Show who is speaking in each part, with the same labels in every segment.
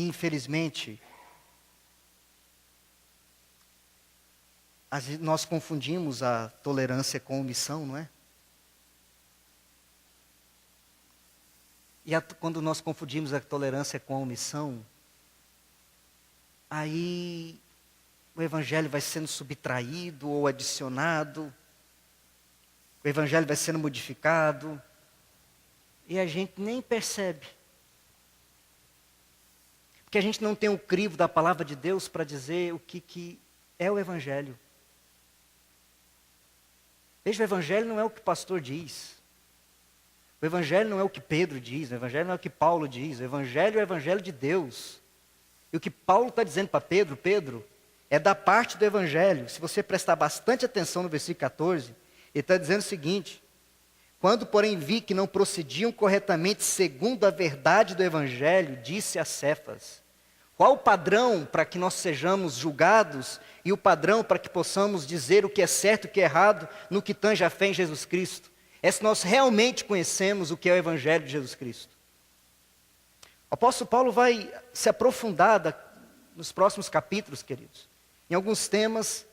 Speaker 1: infelizmente, nós confundimos a tolerância com omissão, não é? E quando nós confundimos a tolerância com a omissão, aí o evangelho vai sendo subtraído ou adicionado, o evangelho vai sendo modificado, e a gente nem percebe. Porque a gente não tem o crivo da palavra de Deus para dizer o que é o evangelho. Veja, o evangelho não é o que o pastor diz. O evangelho não é o que Pedro diz, o evangelho não é o que Paulo diz, o evangelho é o evangelho de Deus. E o que Paulo está dizendo para Pedro, Pedro, é da parte do evangelho. Se você prestar bastante atenção no versículo 14, ele está dizendo o seguinte: quando, porém, vi que não procediam corretamente segundo a verdade do evangelho, disse a Cefas: qual o padrão para que nós sejamos julgados e o padrão para que possamos dizer o que é certo e o que é errado no que tange a fé em Jesus Cristo? É se nós realmente conhecemos o que é o evangelho de Jesus Cristo. O apóstolo Paulo vai se aprofundar nos próximos capítulos, queridos, em alguns temas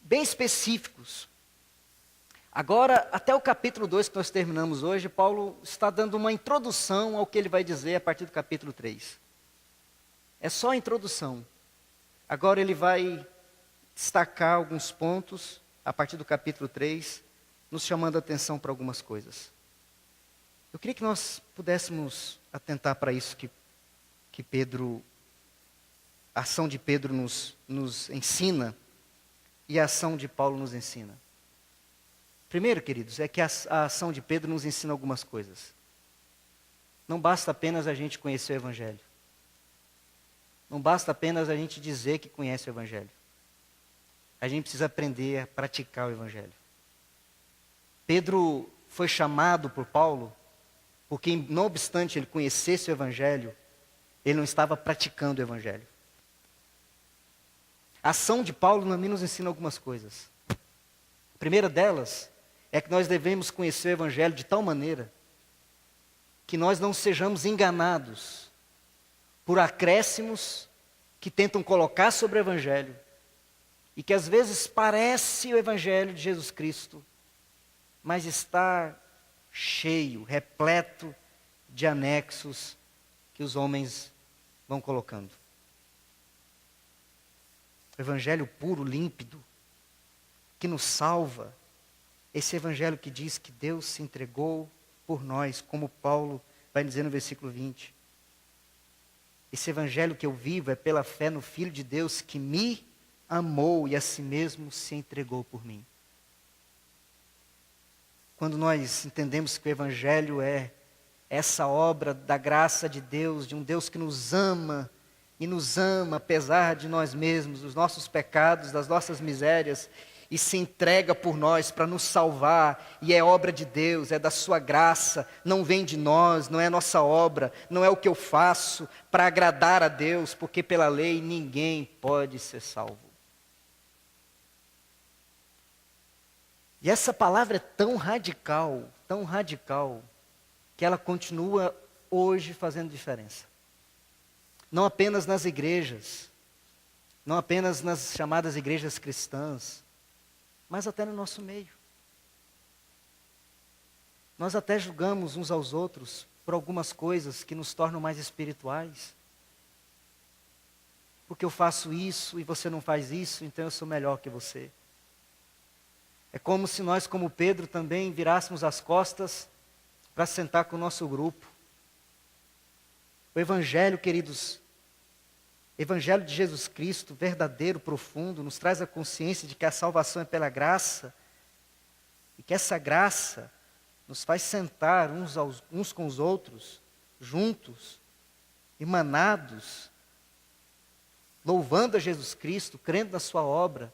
Speaker 1: bem específicos. Agora, até o capítulo 2 que nós terminamos hoje, Paulo está dando uma introdução ao que ele vai dizer a partir do capítulo 3. É só a introdução. Agora ele vai destacar alguns pontos a partir do capítulo 3, nos chamando a atenção para algumas coisas. Eu queria que nós pudéssemos atentar para isso que Pedro, a ação de Pedro nos ensina e a ação de Paulo nos ensina. Primeiro, queridos, é que a ação de Pedro nos ensina algumas coisas. Não basta apenas a gente conhecer o evangelho. Não basta apenas a gente dizer que conhece o evangelho. A gente precisa aprender a praticar o evangelho. Pedro foi chamado por Paulo porque, não obstante ele conhecesse o evangelho, ele não estava praticando o evangelho. A ação de Paulo também nos ensina algumas coisas. A primeira delas é que nós devemos conhecer o evangelho de tal maneira que nós não sejamos enganados por acréscimos que tentam colocar sobre o evangelho e que às vezes parece o evangelho de Jesus Cristo, mas está cheio, repleto de anexos que os homens vão colocando. O evangelho puro, límpido, que nos salva, esse evangelho que diz que Deus se entregou por nós, como Paulo vai dizer no versículo 20. Esse evangelho que eu vivo é pela fé no Filho de Deus que me amou e a si mesmo se entregou por mim. Quando nós entendemos que o evangelho é essa obra da graça de Deus, de um Deus que nos ama, e nos ama apesar de nós mesmos, dos nossos pecados, das nossas misérias, e se entrega por nós para nos salvar, e é obra de Deus, é da sua graça, não vem de nós, não é nossa obra, não é o que eu faço para agradar a Deus, porque pela lei ninguém pode ser salvo. E essa palavra é tão radical, que ela continua hoje fazendo diferença. Não apenas nas igrejas, não apenas nas chamadas igrejas cristãs, mas até no nosso meio. Nós até julgamos uns aos outros por algumas coisas que nos tornam mais espirituais. Porque eu faço isso e você não faz isso, então eu sou melhor que você. É como se nós, como Pedro, também virássemos as costas para sentar com o nosso grupo. O Evangelho, queridos, Evangelho de Jesus Cristo, verdadeiro, profundo, nos traz a consciência de que a salvação é pela graça, e que essa graça nos faz sentar uns com os outros, juntos, emanados, louvando a Jesus Cristo, crendo na sua obra,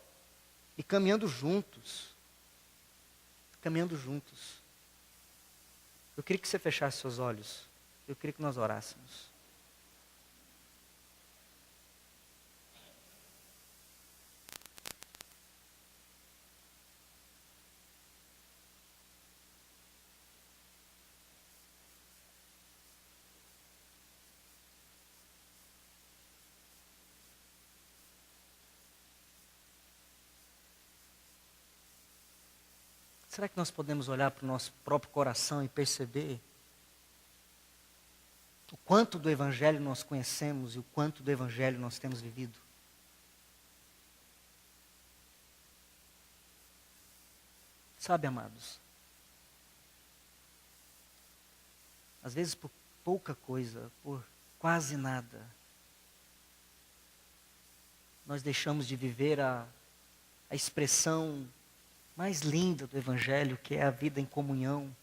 Speaker 1: e caminhando juntos. Caminhando juntos. Eu queria que você fechasse seus olhos. Eu queria que nós orássemos. Será que nós podemos olhar para o nosso próprio coração e perceber o quanto do Evangelho nós conhecemos e o quanto do Evangelho nós temos vivido? Sabe, amados, às vezes por pouca coisa, por quase nada, nós deixamos de viver a expressão mais linda do Evangelho, que é a vida em comunhão,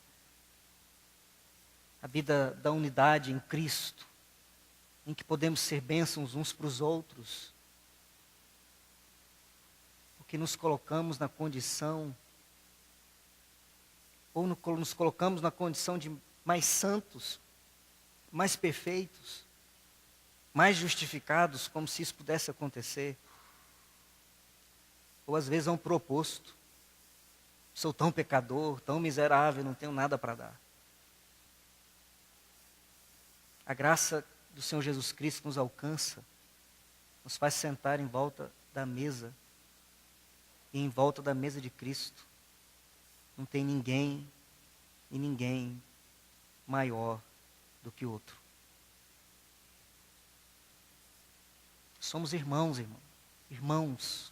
Speaker 1: a vida da unidade em Cristo, em que podemos ser bênçãos uns para os outros, porque nos colocamos na condição, ou nos colocamos na condição de mais santos, mais perfeitos, mais justificados, como se isso pudesse acontecer. Ou às vezes é um proposto. Sou tão pecador, tão miserável, não tenho nada para dar. A graça do Senhor Jesus Cristo nos alcança, nos faz sentar em volta da mesa, e em volta da mesa de Cristo não tem ninguém e ninguém maior do que outro. Somos irmãos, irmãos,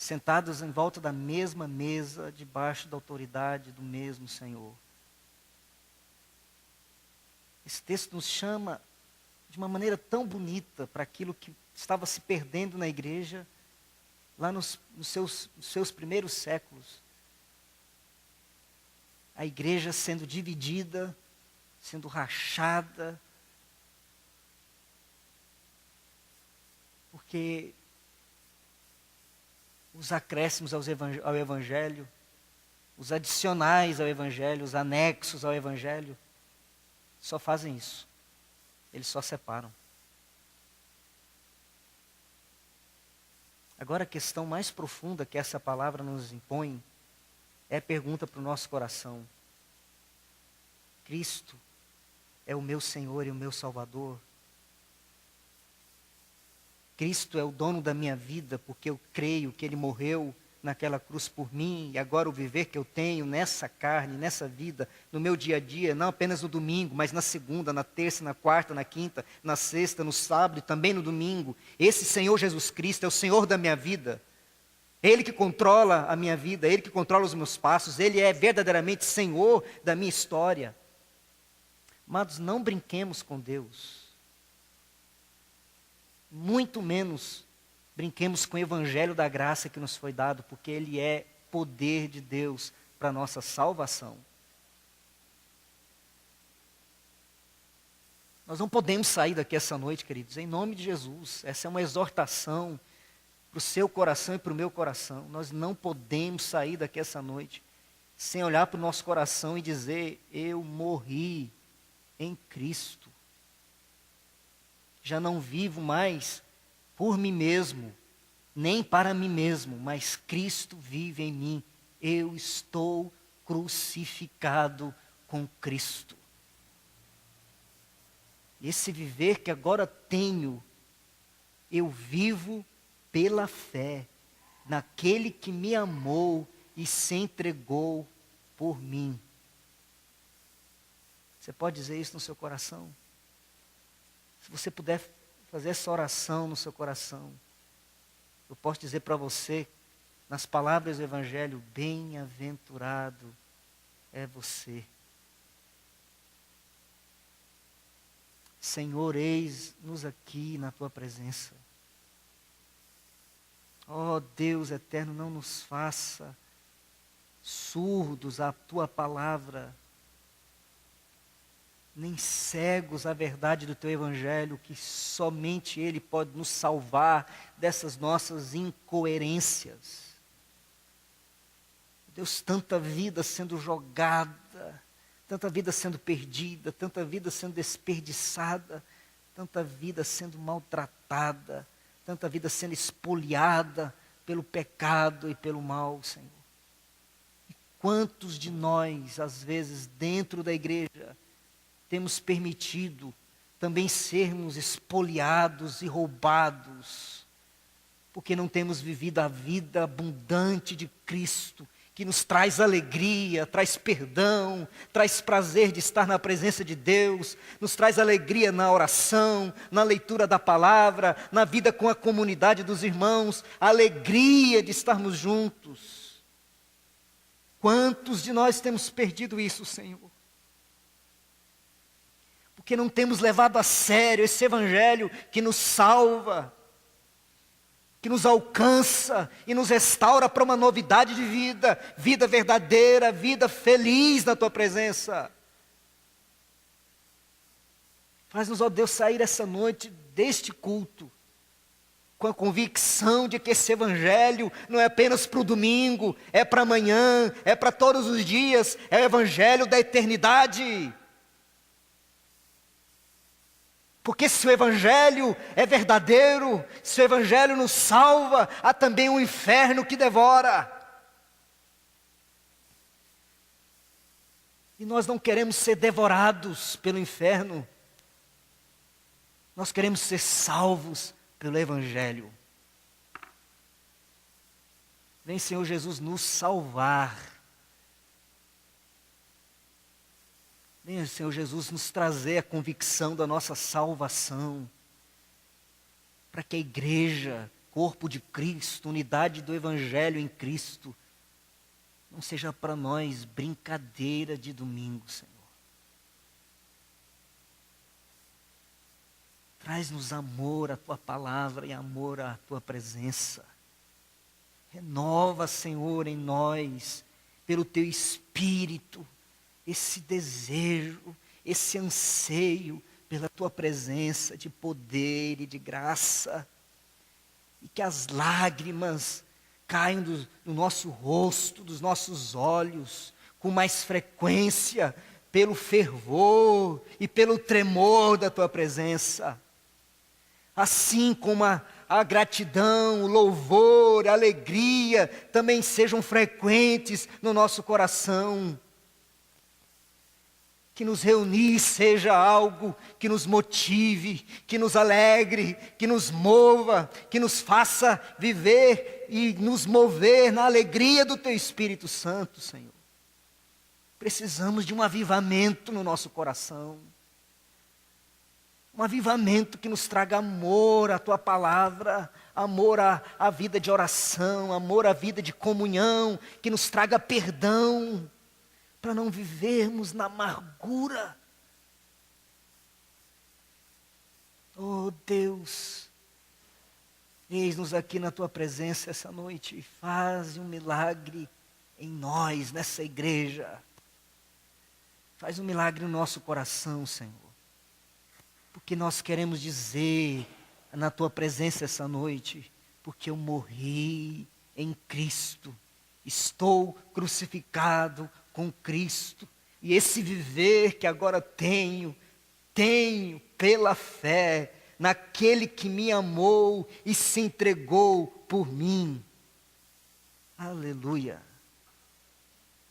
Speaker 1: sentados em volta da mesma mesa, debaixo da autoridade do mesmo Senhor. Esse texto nos chama de uma maneira tão bonita para aquilo que estava se perdendo na igreja, lá nos seus primeiros séculos. A igreja sendo dividida, sendo rachada, porque os acréscimos ao Evangelho, os adicionais ao Evangelho, os anexos ao Evangelho, só fazem isso. Eles só separam. Agora a questão mais profunda que essa palavra nos impõe é a pergunta para o nosso coração. Cristo é o meu Senhor e o meu Salvador? Cristo é o dono da minha vida porque eu creio que Ele morreu naquela cruz por mim, e agora o viver que eu tenho nessa carne, nessa vida, no meu dia a dia, não apenas no domingo, mas na segunda, na terça, na quarta, na quinta, na sexta, no sábado e também no domingo. Esse Senhor Jesus Cristo é o Senhor da minha vida. Ele que controla a minha vida, Ele que controla os meus passos, Ele é verdadeiramente Senhor da minha história. Amados, não brinquemos com Deus. Muito menos brinquemos com o Evangelho da graça que nos foi dado, porque ele é poder de Deus para a nossa salvação. Nós não podemos sair daqui essa noite, queridos, em nome de Jesus. Essa é uma exortação para o seu coração e para o meu coração. Nós não podemos sair daqui essa noite sem olhar para o nosso coração e dizer: eu morri em Cristo. Já não vivo mais por mim mesmo, nem para mim mesmo, mas Cristo vive em mim. Eu estou crucificado com Cristo. Esse viver que agora tenho, eu vivo pela fé naquele que me amou e se entregou por mim. Você pode dizer isso no seu coração? Se você puder fazer essa oração no seu coração, eu posso dizer para você, nas palavras do Evangelho: bem-aventurado é você. Senhor, eis-nos aqui na tua presença. Ó Deus eterno, não nos faça surdos à tua palavra, nem cegos à verdade do teu Evangelho, que somente Ele pode nos salvar dessas nossas incoerências. Deus, tanta vida sendo jogada, tanta vida sendo perdida, tanta vida sendo desperdiçada, tanta vida sendo maltratada, tanta vida sendo espoliada pelo pecado e pelo mal, Senhor. E quantos de nós, às vezes, dentro da igreja, temos permitido também sermos espoliados e roubados, porque não temos vivido a vida abundante de Cristo, que nos traz alegria, traz perdão, traz prazer de estar na presença de Deus, nos traz alegria na oração, na leitura da palavra, na vida com a comunidade dos irmãos, a alegria de estarmos juntos. Quantos de nós temos perdido isso, Senhor? Porque não temos levado a sério esse evangelho que nos salva, que nos alcança e nos restaura para uma novidade de vida, vida verdadeira, vida feliz na Tua presença. Faz-nos, ó Deus, sair essa noite deste culto, com a convicção de que esse evangelho não é apenas para o domingo, é para amanhã, é para todos os dias, é o evangelho da eternidade. Porque se o evangelho é verdadeiro, se o evangelho nos salva, há também um inferno que devora. E nós não queremos ser devorados pelo inferno. Nós queremos ser salvos pelo evangelho. Vem, Senhor Jesus, nos salvar. Venha, Senhor Jesus, nos trazer a convicção da nossa salvação, para que a igreja, corpo de Cristo, unidade do Evangelho em Cristo, não seja para nós brincadeira de domingo, Senhor. Traz-nos amor à Tua palavra e amor à Tua presença. Renova, Senhor, em nós, pelo Teu Espírito, esse desejo, esse anseio pela Tua presença de poder e de graça, e que as lágrimas caiam do nosso rosto, dos nossos olhos, com mais frequência, pelo fervor e pelo tremor da Tua presença. Assim como a gratidão, o louvor, a alegria também sejam frequentes no nosso coração. Que nos reunir seja algo que nos motive, que nos alegre, que nos mova, que nos faça viver e nos mover na alegria do Teu Espírito Santo, Senhor. Precisamos de um avivamento no nosso coração. Um avivamento que nos traga amor à Tua palavra, amor à vida de oração, amor à vida de comunhão, que nos traga perdão, para não vivermos na amargura. Oh Deus, eis-nos aqui na Tua presença essa noite e faz um milagre em nós, nessa igreja. Faz um milagre no nosso coração, Senhor. Porque nós queremos dizer na Tua presença essa noite, porque eu morri em Cristo, estou crucificado com Cristo, e esse viver que agora tenho pela fé naquele que me amou e se entregou por mim. Aleluia.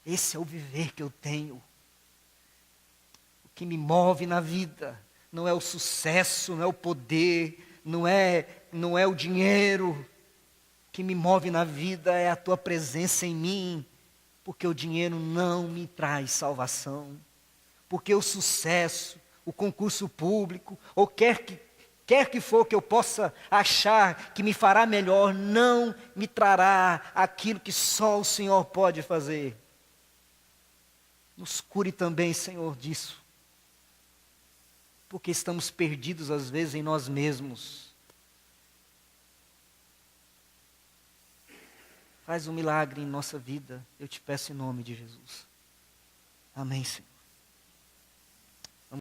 Speaker 1: Esse é o viver que eu tenho. O que me move na vida não é o sucesso, não é o poder, não é o dinheiro. O que me move na vida é a Tua presença em mim. Porque o dinheiro não me traz salvação. Porque o sucesso, o concurso público, ou quer que for que eu possa achar que me fará melhor, não me trará aquilo que só o Senhor pode fazer. Nos cure também, Senhor, disso. Porque estamos perdidos às vezes em nós mesmos. Faz um milagre em nossa vida, eu te peço em nome de Jesus. Amém, Senhor.